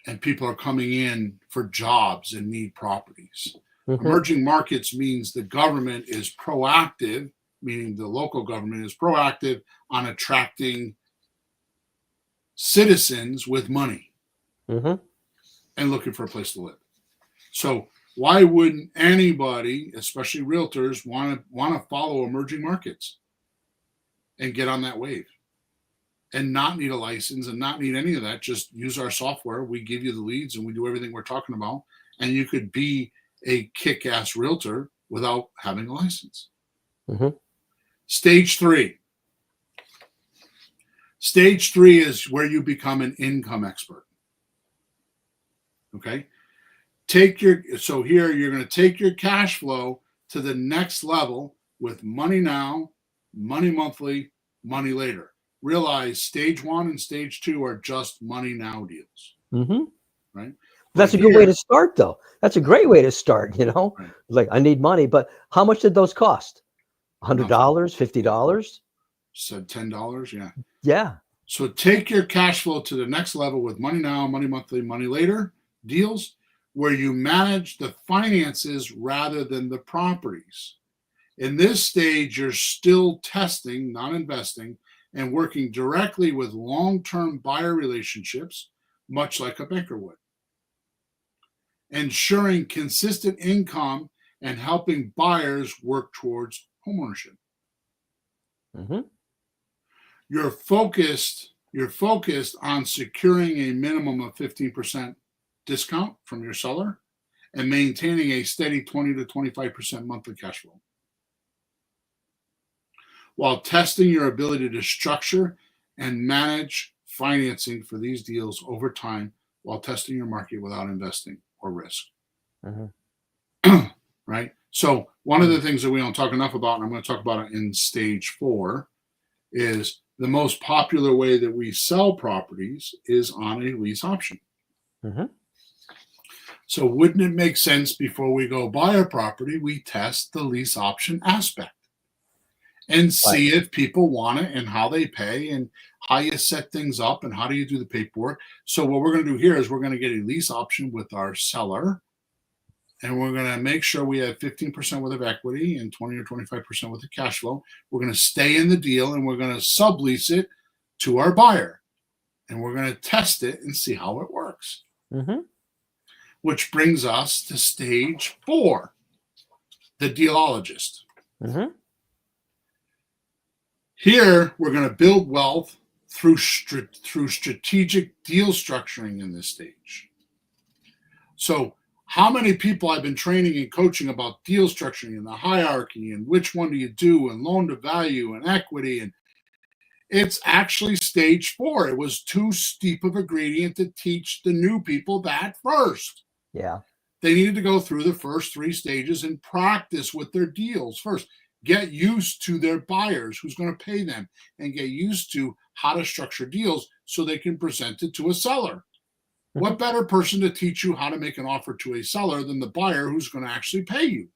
and people are coming in for jobs and need properties. Emerging markets means the government is proactive, meaning the local government is proactive on attracting citizens with money and looking for a place to live. So why wouldn't anybody, especially realtors, want to follow emerging markets and get on that wave and not need a license and not need any of that? Just use our software. We give you the leads and we do everything we're talking about. And you could be a kick-ass realtor without having a license. Mm-hmm. Stage 3. Stage 3 is where you become an income expert. Okay? So here you're going to take your cash flow to the next level with money now, money monthly, money later. Realize stage 1 and stage 2 are just money now deals. Mm-hmm. Right? That's But a good here, way to start, though. That's a great way to start, you know? right, Like, I need money, but how much did those cost? $100, nothing. $50? Said $10, yeah. Yeah. So take your cash flow to the next level with money now, money monthly, money later deals, where you manage the finances rather than the properties. In this stage, you're still testing, not investing, and working directly with long-term buyer relationships, much like a banker would. Ensuring consistent income and helping buyers work towards homeownership. Mm-hmm. You're focused on securing a minimum of 15% discount from your seller and maintaining a steady 20 to 25% monthly cash flow, while testing your ability to structure and manage financing for these deals over time, while testing your market without investing or risk. Mm-hmm. Right? So one of the things that we don't talk enough about, and I'm going to talk about it in stage 4, is the most popular way that we sell properties is on a lease option. Mm-hmm. So wouldn't it make sense before we go buy a property, we test the lease option aspect and see if people want it and how they pay and how you set things up and how do you do the paperwork. So what we're going to do here is we're going to get a lease option with our seller, and we're going to make sure we have 15% worth of equity and 20 or 25% worth of cash flow. We're going to stay in the deal and we're going to sublease it to our buyer. And we're going to test it and see how it works. Mm-hmm. Which brings us to stage 4, the dealologist. Mm-hmm. Here, we're going to build wealth through strategic deal structuring in this stage. So how many people I've been training and coaching about deal structuring and the hierarchy and which one do you do and loan to value and equity, and it's actually stage 4. It was too steep of a gradient to teach the new people that first. Yeah. They needed to go through the first 3 stages and practice with their deals first. Get used to their buyers, who's going to pay them, and get used to how to structure deals so they can present it to a seller. What better person to teach you how to make an offer to a seller than the buyer who's going to actually pay you?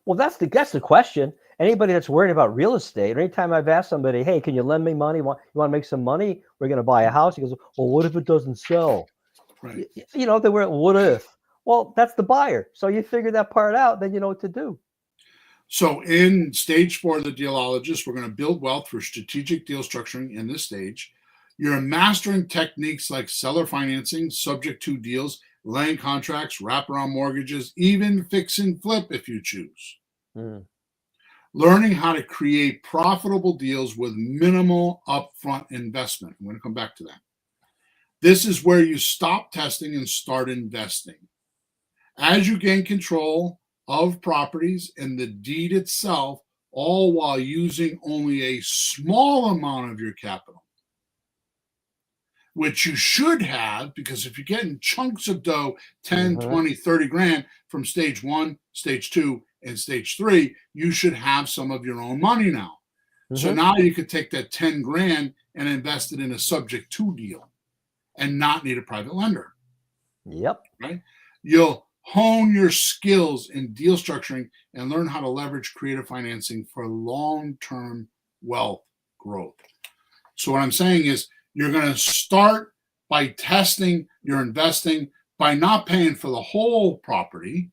Well, that's the question. Anybody that's worried about real estate, or anytime I've asked somebody, hey, can you lend me money? You want to make some money? We're going to buy a house. He goes, well, what if it doesn't sell? Right. You know, they were, what if? Well, that's the buyer. So you figure that part out, then you know what to do. So in stage 4 of the dealologist, we're going to build wealth through strategic deal structuring in this stage. You're mastering techniques like seller financing, subject to deals, laying contracts, wraparound mortgages, even fix and flip if you choose. Mm. Learning how to create profitable deals with minimal upfront investment. I'm going to come back to that. This is where you stop testing and start investing. As you gain control of properties and the deed itself, all while using only a small amount of your capital, which you should have, because if you're getting chunks of dough, 10, 20, 30 grand from stage 1, stage 2, and stage 3, you should have some of your own money now. So now you could take that 10 grand and invest it in a subject to deal and not need a private lender. Yep. Right? You'll hone your skills in deal structuring and learn how to leverage creative financing for long-term wealth growth. So what I'm saying is you're going to start by testing your investing by not paying for the whole property,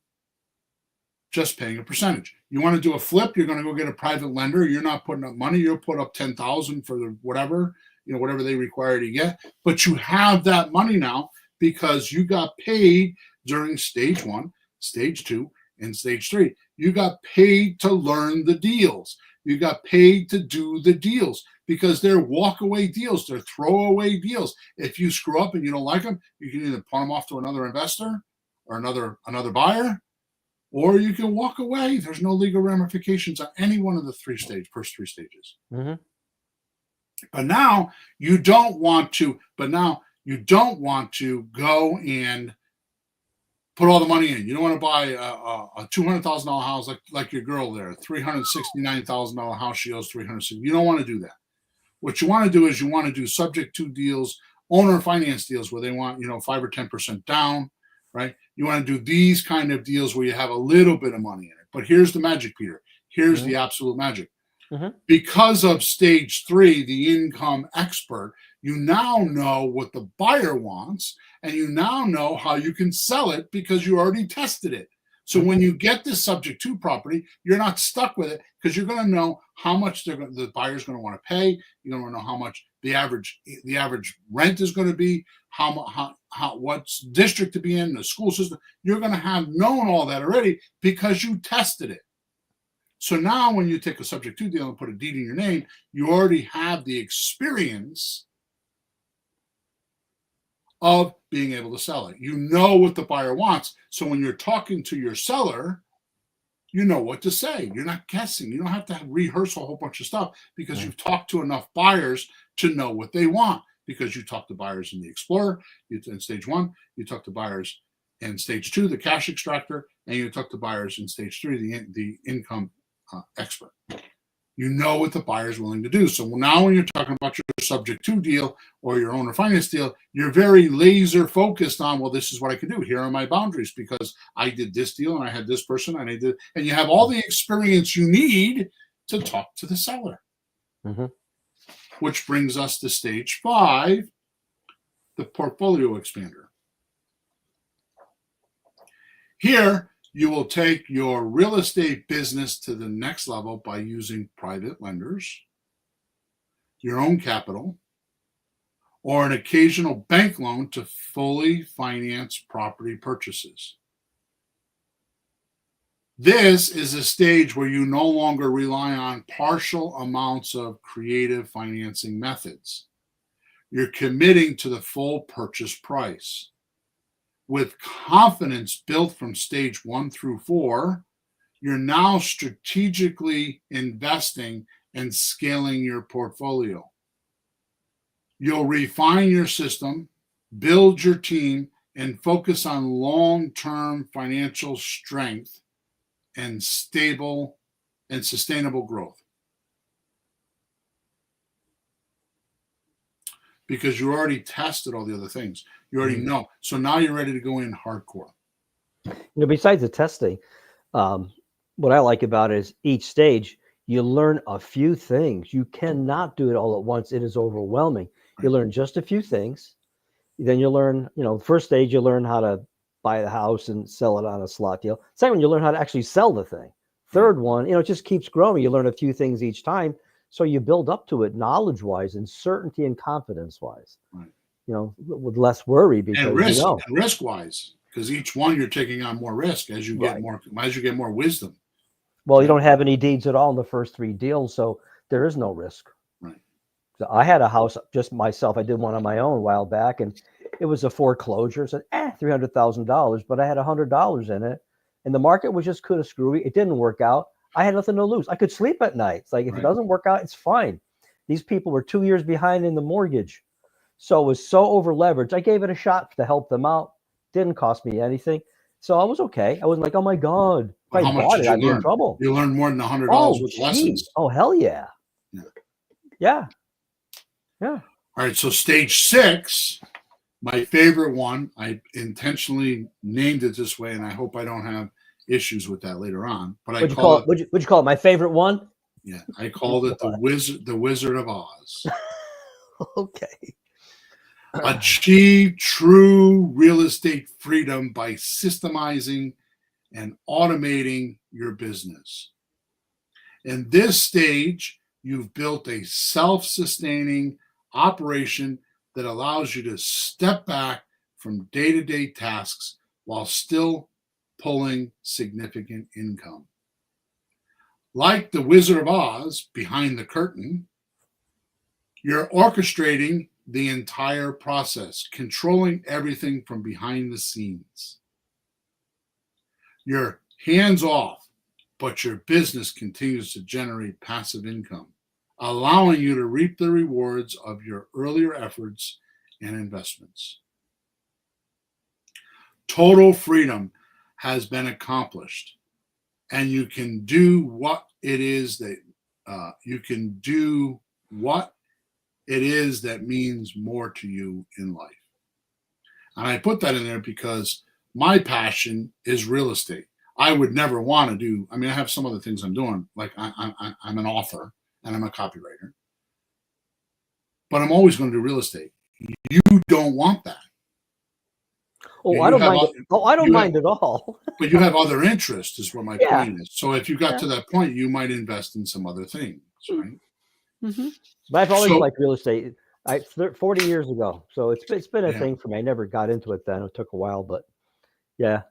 just paying a percentage. You want to do a flip, you're going to go get a private lender. You're not putting up money. You'll put up $10,000 for the whatever they require to get. But you have that money now because you got paid during stage 1 stage 2, and stage 3. You got paid to learn the deals. You got paid to do the deals because they're walk-away deals. They're throwaway deals. If you screw up and you don't like them, you can either pawn them off to another investor or another buyer, or you can walk away. There's no legal ramifications on any one of the first three stages. Mm-hmm. But now you don't want to. Go and put all the money in. You don't want to buy a $200,000 house like your girl there, $369,000 house. She owes $360,000. You don't want to do that. What you want to do is you want to do subject to deals, owner finance deals where they want 5 or 10% down, right? You want to do these kind of deals where you have a little bit of money in it. But here's the magic, Peter. Here's the absolute magic. Because of stage 3, the income expert, you now know what the buyer wants, and you now know how you can sell it because you already tested it. So when you get this subject to property, you're not stuck with it because you're going to know how much the buyer's going to want to pay. You're going to know how much the average rent is going to be, what district to be in, the school system. You're going to have known all that already because you tested it. So now when you take a subject to deal and put a deed in your name, you already have the experience of being able to sell it. You know what the buyer wants. So when you're talking to your seller, you know what to say. You're not guessing. You don't have to rehearse a whole bunch of stuff because you've talked to enough buyers to know what they want. Because you talk to buyers in the Explorer, in stage 1, you talk to buyers in stage 2, the cash extractor, and you talk to buyers in stage 3, the income expert. You know what the buyer is willing to do. So now when you're talking about your subject to deal or your owner finance deal, you're very laser focused on, well, this is what I can do. Here are my boundaries because I did this deal and I had this person and and you have all the experience you need to talk to the seller. Which brings us to stage 5, the portfolio expander. Here, you will take your real estate business to the next level by using private lenders, your own capital, or an occasional bank loan to fully finance property purchases. This is a stage where you no longer rely on partial amounts of creative financing methods. You're committing to the full purchase price. With confidence built from stage 1 through 4, you're now strategically investing and scaling your portfolio. You'll refine your system, build your team, and focus on long-term financial strength and stable and sustainable growth. Because you already tested all the other things. You already know. So now you're ready to go in hardcore. Besides the testing, what I like about it is each stage, you learn a few things. You cannot do it all at once. It is overwhelming. Right. You learn just a few things. Then you learn, first stage, you learn how to buy the house and sell it on a slot deal. Second one, you learn how to actually sell the thing. Third one, it just keeps growing. You learn a few things each time. So you build up to it knowledge-wise and certainty and confidence-wise. Right. With less worry because and risk-wise, because each one you're taking on more risk as you get more wisdom. Well, you don't have any deeds at all in the first 3 deals, so there is no risk. Right. So I had a house just myself. I did one on my own a while back, and it was a foreclosure. So $300,000, but I had $100 in it, and the market was just kind of screwy. It didn't work out. I had nothing to lose. I could sleep at night. It's like, if it doesn't work out, it's fine. These people were 2 years behind in the mortgage. So it was so over leveraged. I gave it a shot to help them out. Didn't cost me anything. So I was okay. I wasn't like, oh my God. If I bought it, I'd be in trouble. You learned more than $100 with lessons. Oh, hell yeah. Yeah. All right. So stage 6, my favorite one, I intentionally named it this way, and I hope I don't have issues with that later on. But what'd you call it? My favorite one? Yeah, I called it the Wizard of Oz. Okay. Achieve true real estate freedom by systemizing and automating your business. In this stage, you've built a self-sustaining operation that allows you to step back from day-to-day tasks while still pulling significant income. Like the Wizard of Oz behind the curtain, you're orchestrating the entire process, controlling everything from behind the scenes. You're hands off, but your business continues to generate passive income, allowing you to reap the rewards of your earlier efforts and investments. Total freedom has been accomplished, and you can do what it is that means more to you in life. And I put that in there because my passion is real estate. I would never want to do, I mean, I have some other things I'm doing, like I'm an author and I'm a copywriter, but I'm always going to do real estate. You don't want that. Oh, I don't mind. I don't mind at all. But you have other interests, is what my point is. So if you got to that point, you might invest in some other things, right? Mm-hmm. But I've always liked real estate. 40 years ago, so it's been a thing for me. I never got into it then. It took a while, but yeah.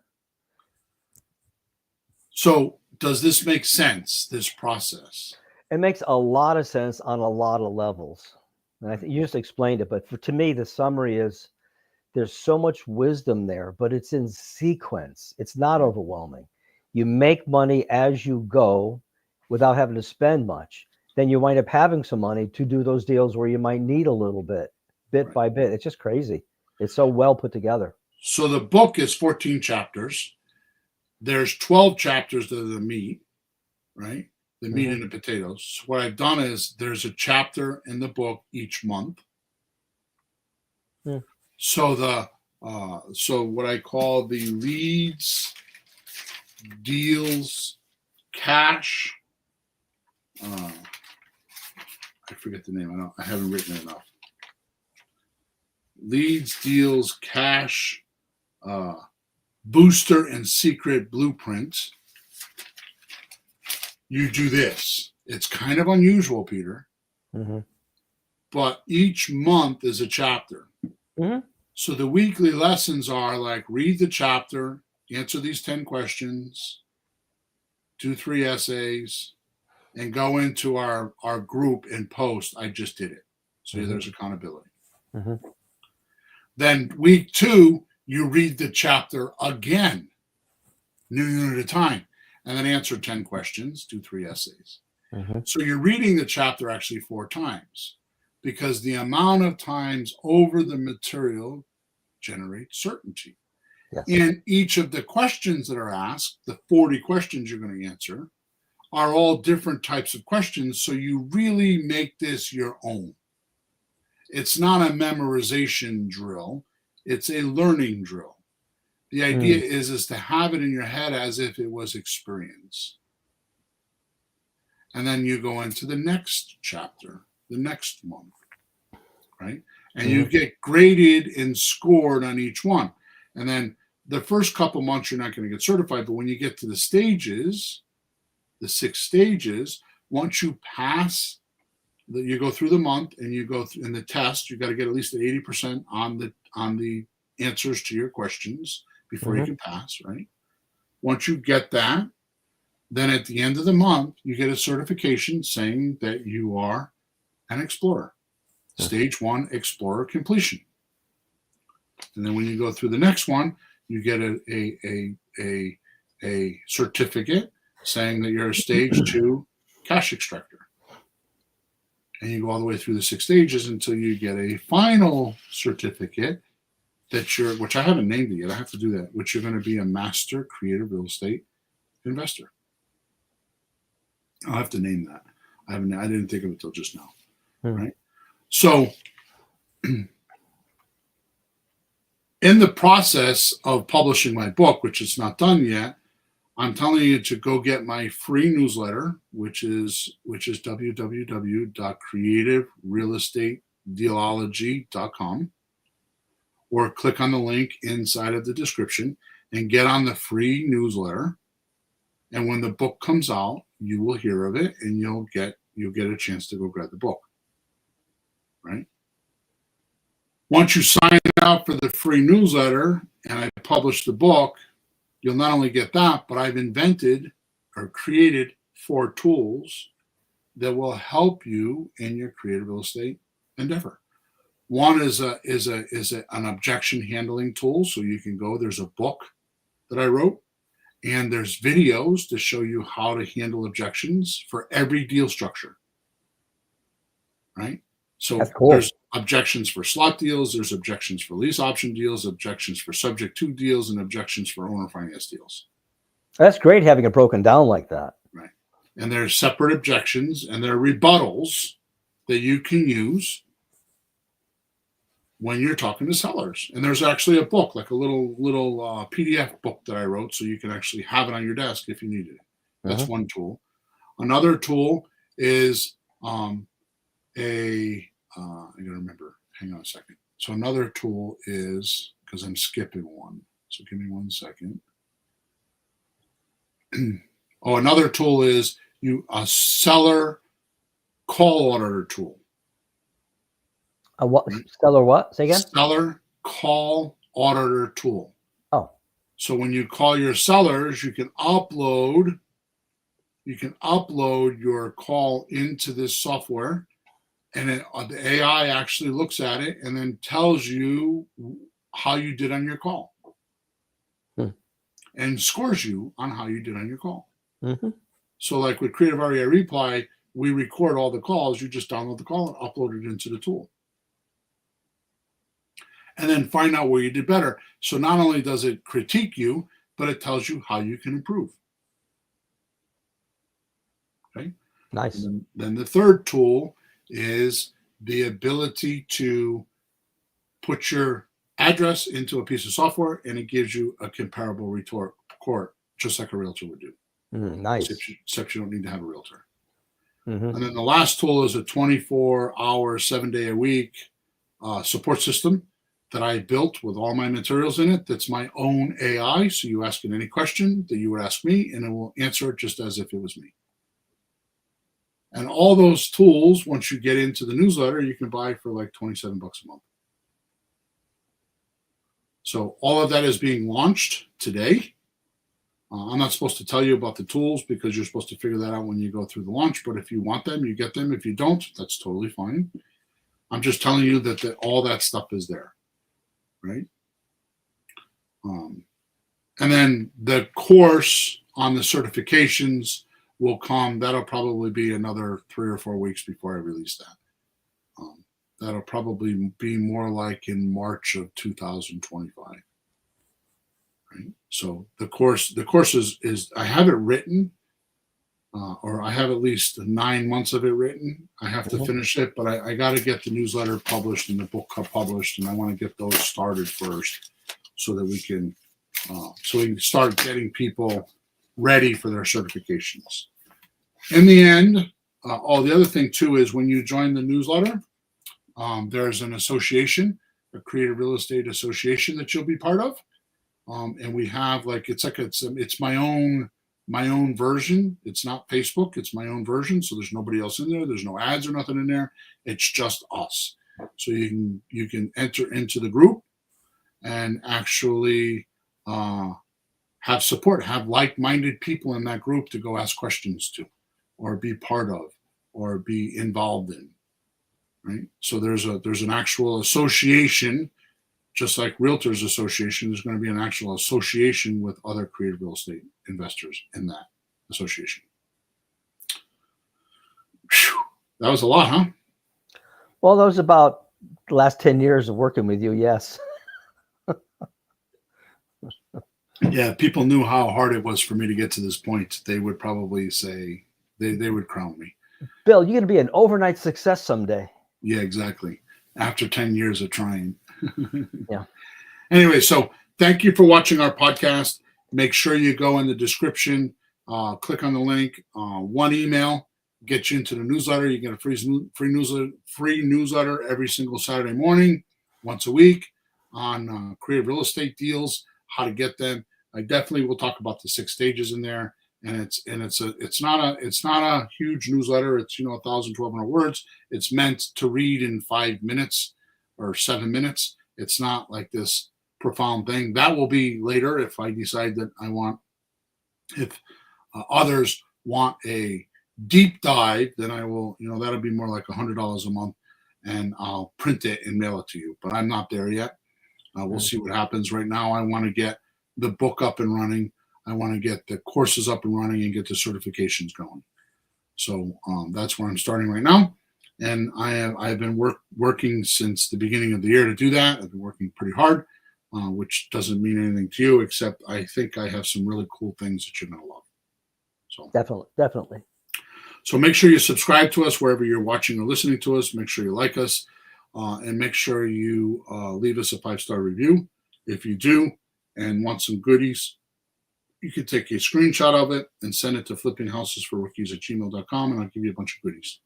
So does this make sense, this process? It makes a lot of sense on a lot of levels. And I think you just explained it, but to me, the summary is there's so much wisdom there, but it's in sequence. It's not overwhelming. You make money as you go without having to spend much. Then you wind up having some money to do those deals where you might need a little bit by bit. It's just crazy. It's so well put together. So the book is 14 chapters. There's 12 chapters that are the meat, right? The meat and the potatoes. So what I've done is there's a chapter in the book each month. So so what I call the leads, deals, cash. I forget the name. I haven't written it enough. Leads, deals, cash, booster, and secret blueprints. You do this. It's kind of unusual, Peter. But each month is a chapter. So the weekly lessons are like read the chapter, answer these 10 questions, do 3 essays, and go into our group and post, I just did it. So there's accountability. Then week 2, you read the chapter again, new unit at a time, and then answer 10 questions, do 3 essays. So you're reading the chapter actually 4 times because the amount of times over the material generates certainty. And each of the questions that are asked, the 40 questions you're going to answer, are all different types of questions. So you really make this your own. It's not a memorization drill. It's a learning drill. The idea is to have it in your head as if it was experience. And then you go into the next chapter, the next month, right? And you get graded and scored on each one. And then the first couple months, you're not going to get certified. But when you get to the stages, the 6 stages, once you pass, you go through the month and you go in the test, you got to get at least 80% on the answers to your questions before you can pass, right? Once you get that, then at the end of the month, you get a certification saying that you are an explorer. Stage 1, explorer completion. And then when you go through the next one, you get a certificate saying that you're a stage 2 cash extractor. And you go all the way through the 6 stages until you get a final certificate that which I haven't named it yet. I have to do that, which you're going to be a master creative real estate investor. I'll have to name that. I didn't think of it till just now. Right. So in the process of publishing my book, which is not done yet, I'm telling you to go get my free newsletter, which is www.creativerealestatedealology.com, or click on the link inside of the description and get on the free newsletter. And when the book comes out, you will hear of it and you'll get a chance to go grab the book. Right? Once you sign up for the free newsletter and I publish the book, you'll not only get that, but I've invented or created 4 tools that will help you in your creative real estate endeavor. One is an objection handling tool, so you can go. There's a book that I wrote, and there's videos to show you how to handle objections for every deal structure. Right? So That's cool. there's objections for slot deals, there's objections for lease option deals, objections for subject to deals, and objections for owner finance deals. That's great having it broken down like that. Right. And there's separate objections and there are rebuttals that you can use when you're talking to sellers. And there's actually a book, like a little PDF book that I wrote, so you can actually have it on your desk if you need it. That's one tool. Another tool is I gotta remember. Hang on a second. So another tool is, because I'm skipping one. So give me 1 second. Another tool is a seller call auditor tool. A what? Seller what? Say again? Seller call auditor tool. Oh. So when you call your sellers, you can upload your call into this software, and the AI actually looks at it and then tells you how you did on your call and scores you on how you did on your call. So like with Creative REI Reply, we record all the calls. You just download the call and upload it into the tool. And then find out where you did better. So not only does it critique you, but it tells you how you can improve. Okay. Nice. Then the third tool is the ability to put your address into a piece of software and it gives you a comparable report, just like a realtor would do. Nice. Except you don't need to have a realtor. And then the last tool is a 24-hour, 7-day-a-week support system that I built with all my materials in it. That's my own AI. So you ask it any question that you would ask me, and it will answer it just as if it was me. And all those tools, once you get into the newsletter, you can buy for like $27 a month. So all of that is being launched today. I'm not supposed to tell you about the tools because you're supposed to figure that out when you go through the launch. But if you want them, you get them. If you don't, that's totally fine. I'm just telling you that all that stuff is there, right? And then the course on the certifications will come. That'll probably be another 3 or 4 weeks before I release that. That'll probably be more like in March of 2025. Right? So the course is I have it written, or I have at least 9 months of it written. I have to finish it, but I got to get the newsletter published and the book published, and I want to get those started first, so that we can start getting people ready for their certifications. In the end, the other thing too is when you join the newsletter, there's an association, a creative real estate association that you'll be part of, and we have it's my own version. It's not Facebook. It's my own version. So there's nobody else in there. There's no ads or nothing in there. It's just us. So you can enter into the group and actually have support, have like-minded people in that group to go ask questions to, or be part of, or be involved in. Right. So there's an actual association, just like Realtors Association. There's going to be an actual association with other creative real estate investors in that association. Whew. That was a lot, huh? Well, that was about the last 10 years of working with you. Yes. Yeah, people knew how hard it was for me to get to this point. They would probably say they would crown me. Bill, you're going to be an overnight success someday. Yeah, exactly. After 10 years of trying. Yeah. Anyway, so thank you for watching our podcast. Make sure you go in the description, click on the link. One email gets you into the newsletter. You get a free newsletter every single Saturday morning, once a week, on creative real estate deals, how to get them. I definitely will talk about the 6 stages in there. And it's not a huge newsletter. It's 1,000, 1,200 words. It's meant to read in 5 minutes or 7 minutes. It's not like this profound thing. That will be later if I decide that I want, if others want a deep dive, then I will, that'll be more like $100 a month, and I'll print it and mail it to you. But I'm not there yet. We'll see what happens. Right now, I want to get the book up and running. I want to get the courses up and running and get the certifications going. So that's where I'm starting right now. And I've been working since the beginning of the year to do that. I've been working pretty hard, which doesn't mean anything to you, except I think I have some really cool things that you're going to love. So Definitely. So make sure you subscribe to us wherever you're watching or listening to us. Make sure you like us, and make sure you leave us a 5-star review. If you do and want some goodies, you can take a screenshot of it and send it to flippinghousesforrookies@gmail.com, and I'll give you a bunch of goodies.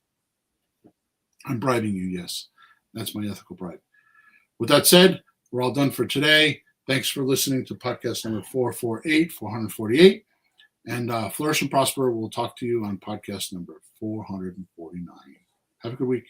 I'm bribing you, yes. That's my ethical bribe. With that said, we're all done for today. Thanks for listening to podcast number 448. And flourish and prosper. We'll talk to you on podcast number 449. Have a good week.